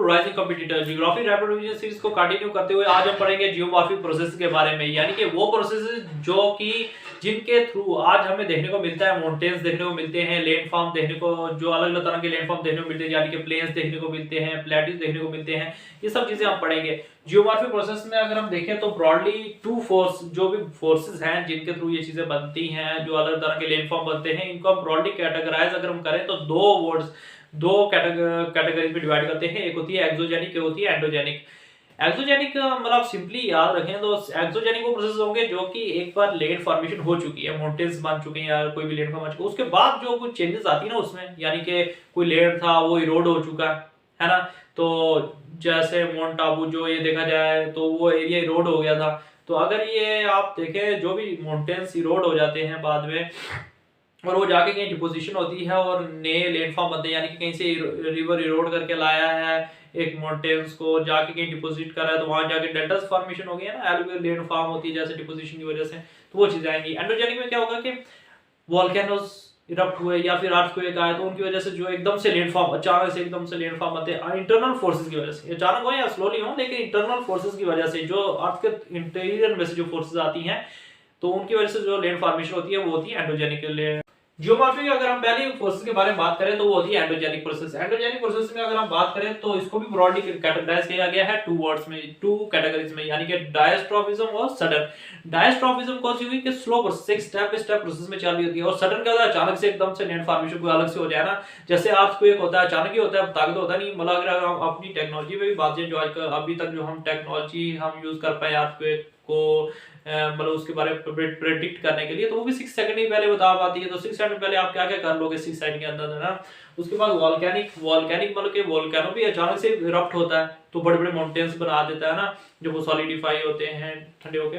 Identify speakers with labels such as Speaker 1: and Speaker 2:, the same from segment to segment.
Speaker 1: Rising competitor, geography rapid revision series को continue करते हुए आज हम पढ़ेंगे जियोमॉर्फिक प्रोसेस के बारे में, यानी कि वो प्रोसेस जो कि जिनके थ्रू आज हमें देखने को मिलता है माउंटेन्स देखने को मिलते हैं, लैंडफॉर्म देखने को, जो अलग अलग तरह के लैंडफॉर्म देखने को मिलते हैं, यानी कि प्लेन्स देखने को मिलते हैं, प्लेट्यूज देखने को मिलते हैं, ये सब चीजें हम पढ़ेंगे। जियोमॉर्फिक प्रोसेस में अगर हम देखें तो ब्रॉडली टू फोर्स, जो भी फोर्सेस हैं जिनके थ्रू ये चीजें बनती हैं, जो अलग तरह के लैंडफॉर्म बनते हैं, इनको हम ब्रॉडली कैटेगराइज अगर हम करें तो दो कैटेगरी में डिवाइड करते हैं। एक होती है एक्सोजेनिक, एक होती है एंडोजेनिक। एक्सोजेनिक मतलब सिंपली याद रखें तो एक्सोजेनिक वो प्रोसेस होंगे जो कि एक बार लैंड फॉर्मेशन हो चुकी है, माउंटेन्स बन चुके हैं या कोई भी लैंड फॉर्म बन चुका है, उसके बाद जो कुछ चेंजेस आती है ना उसमें, यानी कि कोई लैंड था वो इरोड हो चुका है ना, तो जैसे माउंट आबू जो ये देखा जाए तो वो एरिया इरोड हो गया था। तो अगर ये आप देखें जो भी माउंटेन्स इरोड हो जाते हैं बाद में और वो जाके कहीं डिपोजिशन होती है और नए लैंडफॉर्म बनते हैं, यानी कि कहीं से रिवर इरोड करके लाया है एक माउंटेन्स को, जाके कहीं डिपोजिट कर रहा है तो वहां जाके डेल्टास फॉर्मेशन हो गया ना, एलुवियल लैंडफॉर्म होती है जैसे डिपोजिशन की वजह से, तो वो चीजें आएंगी। एंडोजेनिक में क्या होगा कि वोल्केनोस इरप्ट हुए या फिर अर्थक्वेक आए तो उनकी वजह से जो एकदम से लैंडफॉर्म, अचानक से एकदम से लैंडफॉर्म बनते हैं इंटरनल फोर्सेस की वजह से, अचानक हो या स्लोली हो, लेकिन इंटरनल फोर्सेस की वजह से जो अर्थ के इंटीरियर में से जो फोर्सेस आती हैं तो उनकी वजह से जो लैंड फॉर्मेशन होती है वो होती है एंडोजेनिक। जियोमॉर्फिक अगर हम पहले फोर्सेस के बारे में बात करें तो वो होती है एंडोजेनिक प्रोसेस। एंडोजेनिक प्रोसेस में अगर हम बात करें तो इसको भी ब्रॉडली कैटेगराइज किया गया है टू वर्ड्स में, टू कैटेगरीज में, यानी कि डायस्ट्रोफिज्म और सडन। डायस्ट्रोफिज्म कौन सी हुई कि slow process, step by step process में चल रही होती है, और सडन क्या होता है अचानक से एकदम से लैंड फॉर्मेशन कोई अलग से हो जाए ना, जैसे अर्थक्वेक होता है अचानक ही होता है, ताकत होता नहीं। मतलब अगर हम अपनी टेक्नोलॉजी में भी बात करें, जो आज अभी तक जो हम टेक्नोलॉजी हम यूज कर पाए अर्थक्वेक को मतलब उसके बारे में प्रेडिक्ट करने के लिए, तो वो भी 6 सेकंड ही पहले बता पाती है। तो 6 सेकंड पहले आप क्या क्या कर लोगे 6 सेकंड के अंदर, है ना। उसके बाद वॉल्केनिक मतलब कि वोल्केनो भी अचानक से इरप्ट होता है तो बड़े बड़े माउंटेन्स बना देता है ना, जब वो सॉलिडिफाई होते हैं ठंडे होके।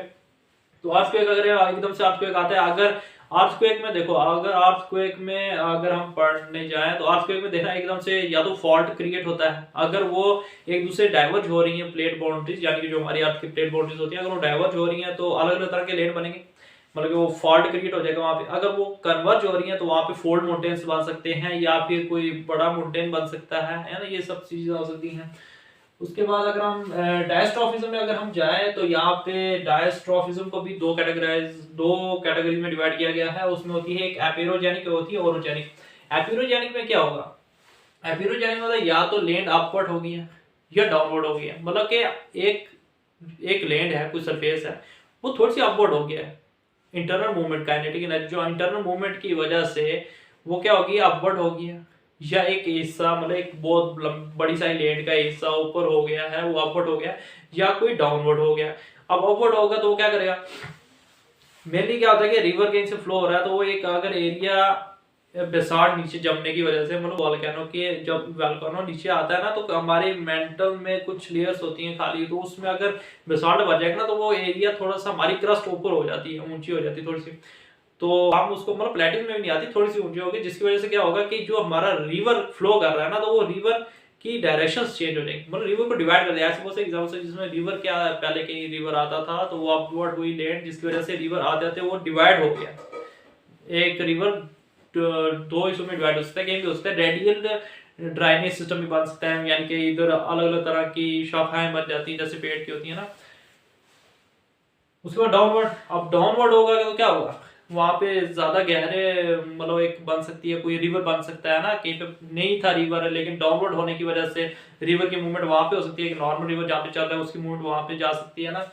Speaker 1: तो अर्थक्वेक अगर एकदम से अर्थक्वेक आता है, अगर अर्थक्वेक में देखो, अगर अर्थक्वेक में अगर हम पढ़ने जाएं तो अर्थक्वेक में देखना एकदम से या तो फॉल्ट क्रिएट होता है, अगर वो एक दूसरे डाइवर्ज हो रही है प्लेट बाउंड्रीज, यानी कि जो हमारी अर्थ की प्लेट बाउंड्रीज होती है, अगर वो डाइवर्ज हो रही है तो अलग अलग तरह के लैंड बनेंगे, मतलब कि वो फॉल्ट क्रिएट हो जाएगा वहां पे। अगर वो कन्वर्ज हो रही है तो वहां पे फोल्ड माउंटेन्स बन सकते हैं या फिर कोई बड़ा माउंटेन बन सकता है ना, ये सब चीजें हो सकती हैं। उसके बाद अगर हम डायस्ट्रोफिज्म में अगर हम जाएं तो यहाँ पे डायस्ट्रोफिज्म को भी दो कैटेगरी में डिवाइड किया गया है। उसमें होती है एक एपिरोजेनिक, होती है ओरोजेनिक। एपिरोजेनिक में क्या होगा, एपिरोजेनिक मतलब या तो लैंड अपवर्ड हो गई है या डाउनवर्ड हो गई है, मतलब कि एक लैंड है, कोई सरफेस है, वो थोड़ी सी अपवर्ड हो गया है, इंटरनल मूवमेंट, काइनेटिक एनर्जी जो इंटरनल मूवमेंट की वजह से वो क्या होगी, अपवर्ड हो गया, या एक हिस्सा मतलब एक बहुत बड़ी सारी लैंड का हिस्सा ऊपर हो गया है वो अपवर्ड हो गया, या कोई डाउनवर्ड हो गया। अब अपवर्ड होगा तो वो क्या करेगा, मेनली क्या होता है कि रिवर कहीं से फ्लो हो रहा है तो वो एक अगर एरिया बेसाल्ट नीचे जमने की वजह से, मतलब वोल्केनो के जब वोल्केनो नीचे आता है ना तो हमारे मेंटल में कुछ लेयर्स होती हैं खाली, तो उसमें अगर बेसाल्ट बच जाएगा ना तो वो एरिया थोड़ा सा, हमारी क्रस्ट ऊपर हो जाती है, ऊंची हो जाती है थोड़ी सी, तो हम उसको मतलब प्लेटिंग में भी नहीं आती, थोड़ी सी ऊंची होगी, जिसकी वजह से क्या होगा कि जो हमारा रिवर फ्लो कर रहा है ना तो वो रिवर की डायरेक्शंस चेंज हो जाएंगी, मतलब रिवर को डिवाइड कर दिया। ऐसे बहुत से एग्जांपल है जिसमें रिवर क्या, पहले कहीं रिवर आता था तो वो अपवर्ड हुई लैंड, जिसकी वजह से रिवर आते आते वो डिवाइड हो गया, एक रिवर दो हिस्सों में डिवाइड हो सकता है, कहीं भी हो सकता है, रेडियल ड्राइनेज सिस्टम भी बन सकता है, यानी कि इधर अलग अलग तरह की शाखाएं बन जाती हैं जैसे पेड़ की होती है ना। उसके बाद डाउनवर्ड, अब डाउनवर्ड होगा तो क्या होगा, वहां पे ज्यादा गहरे मतलब एक बन सकती है, कोई रिवर बन सकता है ना, कहीं पे नहीं था रिवर लेकिन डाउनवर्ड होने की वजह से रिवर की मूवमेंट वहां पे हो सकती है, एक नॉर्मल रिवर जहाँ पे चल रहा है उसकी मूवमेंट वहां पे जा सकती है ना।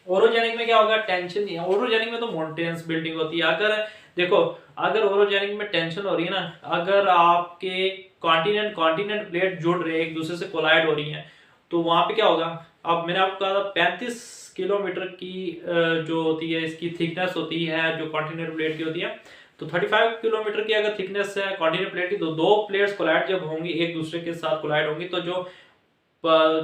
Speaker 1: ओरोजेनिक में क्या होगा, टेंशन नहीं है, ओरोजेनिक में तो माउंटेन्स बिल्डिंग होती है। अगर देखो, अगर ओरोजेनिक में टेंशन हो रही है ना, अगर आपके कॉन्टिनेंट प्लेट जुड़ रहे हैं एक दूसरे से कोलाइड हो रही है तो वहां पे क्या होगा, अब मैंने आपको कहा था 35 किलोमीटर की जो होती है इसकी थिकनेस होती है जो कॉन्टिनेंट प्लेट की होती है, तो 35 किलोमीटर की अगर थिकनेस है कॉन्टिनेंट प्लेट की, तो दो प्लेट्स कोलाइड जब होंगी एक दूसरे के साथ कोलाइड होंगी तो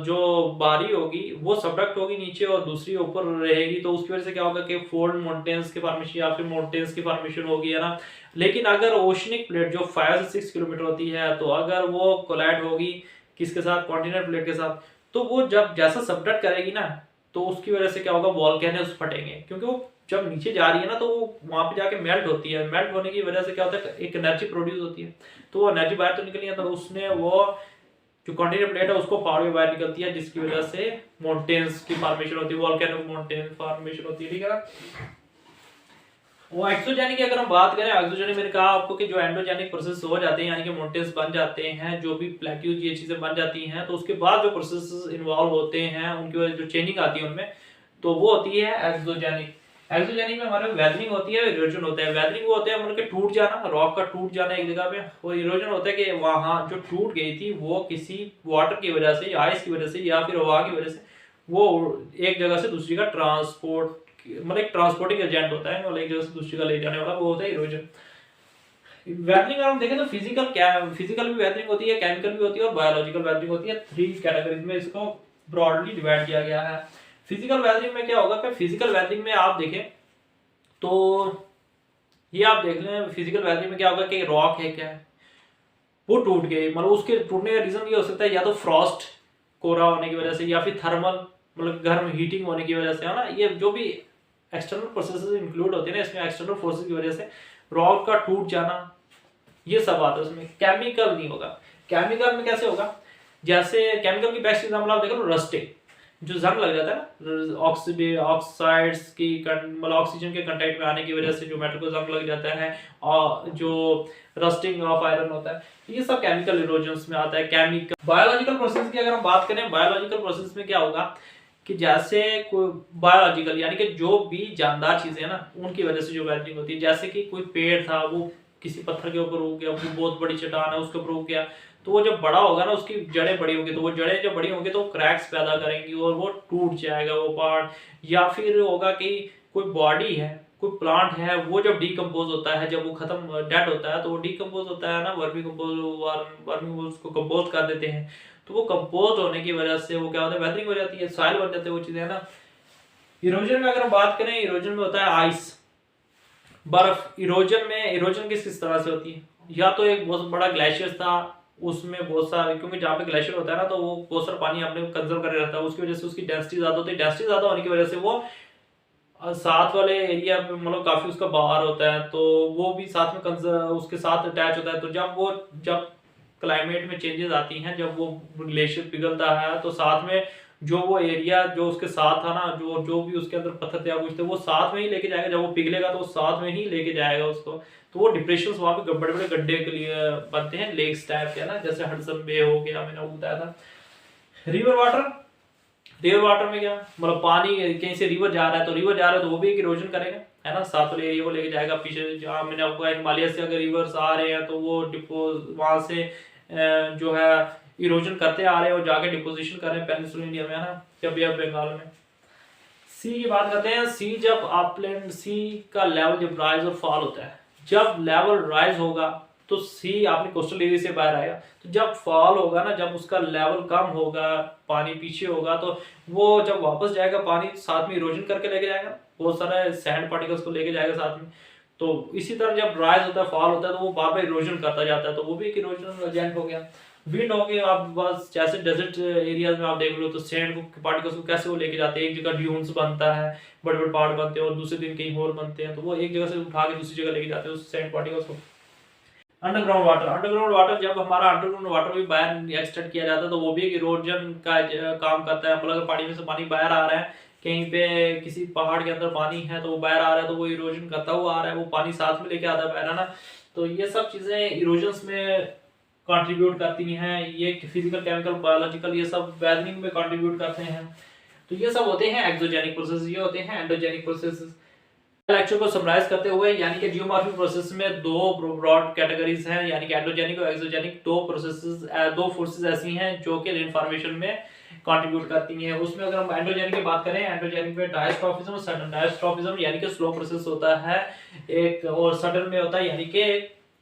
Speaker 1: जो बारी होगी वो सबडक्ट होगी नीचे और दूसरी ऊपर रहेगी, तो उसकी वजह से क्या होगा कि फोल्ड माउंटेन्स के फॉर्मेशन या फिर माउंटेन्स की फॉर्मेशन होगी, है ना। लेकिन अगर ओशनिक प्लेट जो 5 से 6 किलोमीटर होती है तो अगर वो कोलाइड होगी किसके साथ, कॉन्टिनेंट प्लेट के साथ, तो वो जब जैसा सबडक्ट करेगी ना तो उसकी वजह से क्या होगा, वोल्केनोस फटेंगे, क्योंकि वो जब नीचे जा रही है ना तो वो वहां पे जाके मेल्ट होती है, मेल्ट होने की वजह से क्या होता है, एक एनर्जी प्रोड्यूस होती है, तो वो एनर्जी बाहर तो निकली है, तो उसने वो जो कॉन्टिनेंटल प्लेट है उसको पहाड़ में बाहर निकलती है, जिसकी वजह से माउंटेन्स की फॉर्मेशन होती है, वोल्केनो माउंटेन फॉर्मेशन होती है, ठीक है ना। वो एक्सोजेनिक की अगर हम बात करें, एक्सोजेनिक मैंने कहा आपको कि जो एंडोजेनिक प्रोसेस हो जाते हैं, यानी कि माउंटेन्स बन जाते हैं, जो भी प्लेट्यूज ये चीजें बन जाती हैं, तो उसके बाद जो प्रोसेस इन्वॉल्व होते हैं उनकी वजह जो चेंजिंग आती है उनमें, तो वो होती है एक्सोजेनिक। एक्सोजेनिक में हमारे वेदरिंग होती है, इरोजन होता है। वेदरिंग वो होता है मतलब कि टूट जाना, रॉक का टूट जाना एक जगह पे, और इरोजन होता है कि वहां जो टूट गई थी वो किसी वाटर की वजह से, आइस की वजह से या फिर हवा की वजह से वो एक जगह से दूसरी का ट्रांसपोर्ट, मतलब एक ट्रांसपोर्टिंग एजेंट होता है, मतलब एक जगह से दूसरी का ले जाने वाला, वो होता है इरोजन। वेदरिंग अगर हम देखें तो फिजिकल भी वेदरिंग होती है, केमिकल भी होती है और बायोलॉजिकल वेदरिंग होती है। 3 कैटेगरीज में इसको ब्रॉडली डिवाइड किया गया है। फिजिकल वेदरिंग में क्या होगा कि फिजिकल वेदरिंग में आप देखें तो ये आप देख लें, फिजिकल वेदरिंग में क्या होगा कि रॉक है, क्या है, वो टूट गई, मतलब उसके टूटने का रीजन ये हो सकता है या तो फ्रॉस्ट, कोहरा होने की वजह से, या फिर थर्मल मतलब गर्म हीटिंग होने की वजह से, है ना। ये जो भी एक्सटर्नल प्रोसेसेस इंक्लूड होते हैं ना इसमें, एक्सटर्नल फोर्सेस की वजह से रॉक का टूट जाना, ये सब आता है उसमें। केमिकल नहीं होगा। केमिकल में कैसे होगा, जैसे केमिकल की बेस्ट एग्जाम्पल आप देखो, रस्टिंग, जो जंग लग जाता है ना, ऑक्साइड्स की मतलब ऑक्सीजन के कंटेंट में आने की वजह से जो मेटल को जंग लग जाता है, और जो रस्टिंग ऑफ आयरन होता है, ये सब केमिकल इरोजन्स में आता है। केमिकल बायोलॉजिकल प्रोसेस की अगर हम बात करें, बायोलॉजिकल प्रोसेस में क्या होगा कि जैसे कोई बायोलॉजिकल यानी कि जो भी जानदार चीजें हैं ना उनकी वजह से जो वेदरिंग होती है, जैसे कि कोई पेड़ था वो किसी पत्थर के ऊपर उग गया, वो बहुत बड़ी चट्टान है उसके ऊपर उग गया, तो वो जब बड़ा होगा ना उसकी जड़ें बड़ी होंगी, तो वो जड़ें जब बड़ी होंगी तो क्रैक्स पैदा करेंगी और वो टूट जाएगा वो पहाड़। या फिर होगा कि कोई बॉडी है, कोई प्लांट है, वो जब डीकम्पोज होता है, जब वो खत्म डेड होता है, तो वो डीकम्पोज होता है ना, वर्मी कंपोज उसको कंपोज कर देते हैं, तो वो कंपोज होने की वजह से वो क्या होता है, वेदरिंग हो जाती है, सॉइल बन जाते हैं वो चीजें, है ना। इरोजन में अगर हम बात करें, इरोजन में होता है आइस, बर्फ। इरोजन में इरोजन किस तरह से होती है, या तो एक बहुत बड़ा ग्लेशियर था, उसमें बहुत सारे, क्योंकि जहाँ पे ग्लेशियर होता है ना तो वो बहुत सारा पानी अपने कंजर्व कर रहता है, उसकी वजह से उसकी डेंसिटी ज्यादा होती है, डेंसिटी ज्यादा होने की वजह से वो साथ वाले एरिया पे मतलब काफी उसका बाहर होता है, तो वो भी साथ में उसके साथ अटैच होता है। तो जब क्लाइमेट में चेंजेस आती हैं, जब वो ग्लेशियर पिघलता है, तो साथ में जो वो एरिया जो उसके साथ था ना, जो भी उसके अंदर पत्थर थे या कुछ थे, वो साथ में ही लेके जाएगा। जब वो पिघलेगा तो वो साथ में ही लेके जाएगा उसको, तो वो डिप्रेशन वहां पे बड़े बड़े गड्ढे के लिए बनते हैं, लेक्स टाइप के ना, जैसे हडसन बे हो गया, मैंने वो बताया था। रिवर वाटर, रिवर वाटर में क्या मतलब पानी कहीं से रिवर जा रहा है, तो रिवर जा रहा है तो वो भी एक इरोजन करेगा, है ना, साथ वाले एरिया को लेके जाएगा। पीछे जहाँ मैंने आपको हिमालय से अगर रिवर्स आ रहे हैं तो वो वहां से जो है इरोजन करते आ रहे हैं और जाके डिपोजिशन कर रहे हैं पेनिनसुला इंडिया में, है ना, या बे ऑफ बंगाल में। सी की बात करते हैं। सी जब अपलैंड, सी का लेवल जब राइज और फॉल होता है, जब लेवल राइज होगा तो सी आपने कोस्टल एरिया से बाहर आएगा, तो जब फॉल होगा ना, जब उसका लेवल कम होगा, पानी पीछे होगा, तो वो जब वापस जाएगा पानी साथ में इरोजन करके लेके जाएगा, बहुत सारे सैंड पार्टिकल्स को लेके जाएगा साथ में। तो इसी तरह जब राइज होता है, फॉल होता है, तो वो बार बार इरोजन करता जाता है, तो वो भी एक इरोजन एजेंट हो गया। विंड हो गया, आप बस जैसे डेजर्ट एरियाज में आप देख लो तो सैंड को पार्टिकल्स को कैसे वो लेके जाते हैं, एक जगह ड्यून्स बनता है, बड़े बड़े पहाड़ बनते हैं और दूसरे दिन कहीं और बनते हैं, तो वो एक जगह से उठा के दूसरी जगह लेके जाते हैं उस सैंड पार्टिकल्स को। अंडरग्राउंड वाटर, अंडरग्राउंड वाटर जब हमारा अंडरग्राउंड वाटर भी बाहर एक्सट्रैक्ट किया जाता है तो वो भी एक इरोजन का काम करता है। मतलब अगर पानी में से पानी बाहर आ रहा है, कहीं पे किसी पहाड़ के अंदर पानी है तो वो बाहर आ रहा है, तो वो इरोजन करता हुआ आ रहा है, वो पानी साथ में लेके आता है बाहर, है ना। तो ये सब चीजें इरोजन्स में कंट्रीब्यूट करती हैं, ये फिजिकल, केमिकल, बायोलॉजिकल, ये सब वेदरिंग में कंट्रीब्यूट करते हैं। तो ये सब होते हैं एक्सोजेनिक प्रोसेस, ये होते हैं एंडोजेनिक प्रोसेस। लेक्चर को समराइज करते हुए, यानी कि जियोमॉर्फिक प्रोसेस में दो ब्रॉड कैटेगरीज हैं, यानी कि एंडोजेनिक और एक्सोजेनिक। दो फोर्सेस ऐसी हैं जो कि रेन फॉर्मेशन में कंट्रीब्यूट करती हैं। उसमें अगर हम एंडोजेनिक की बात करें, एंडोजेनिक में डायस्ट्रॉफिज्म और सडन। डायस्ट्रॉफिज्म यानी कि स्लो प्रोसेस होता है एक, और सडन में होता है यानी कि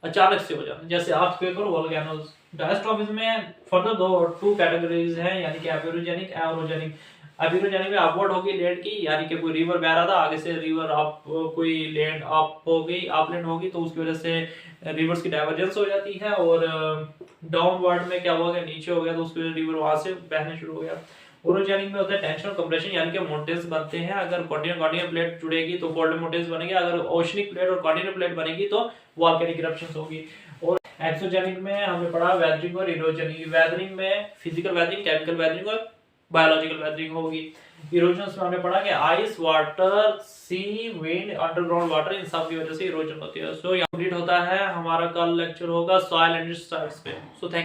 Speaker 1: अचानक से हो जाना, जैसे अर्थक्वेक और वोल्केनोज। डायस्ट्रॉफिज्म में फर्दर टू कैटेगरीज हैं, यानी कि एबियोजेनिक, एरोजेनिक। एबियोजेनिक में अपवर्ड होगी लैंड की, यानी कि कोई रिवर बह रहा था, आगे से रिवर अप, कोई लैंड अप हो गई, अपलैंड होगी, तो उसकी वजह से रिवर्स की डाइवर्जेंस हो जाती है। और डाउनवर्ड में क्या होगा, नीचे हो गया, तो उसकी वजह रिवर वहां से बहने शुरू हो गया। ओरोजेनिक में होता है टेंशन और कंप्रेशन, यानी कि माउंटेन्स बनते हैं। अगर कॉन्टिनेंटल प्लेट जुड़ेगी तो फोल्ड माउंटेन्स बनेंगे, अगर ओशनिक प्लेट और कॉन्टिनेंटल प्लेट बनेगी तो वॉल्केनिक इरप्शंस होगी। और एक्सोजेनिक में हमने पढ़ा वेदरिंग और इरोजन। वेदरिंग में फिजिकल वेदरिंग, केमिकल वेदरिंग और बायोलॉजिकल वेदरिंग होगी। इरोजन में हमने पढ़ा कि आइस, वाटर, सी, विंड, अंडरग्राउंड वाटर, इन सब की वजह से इरोजन होती है। सो यहाँ कंप्लीट होता है हमारा। कल लेक्चर होगा सॉइल एंड इट्स टाइप्स पे। So thank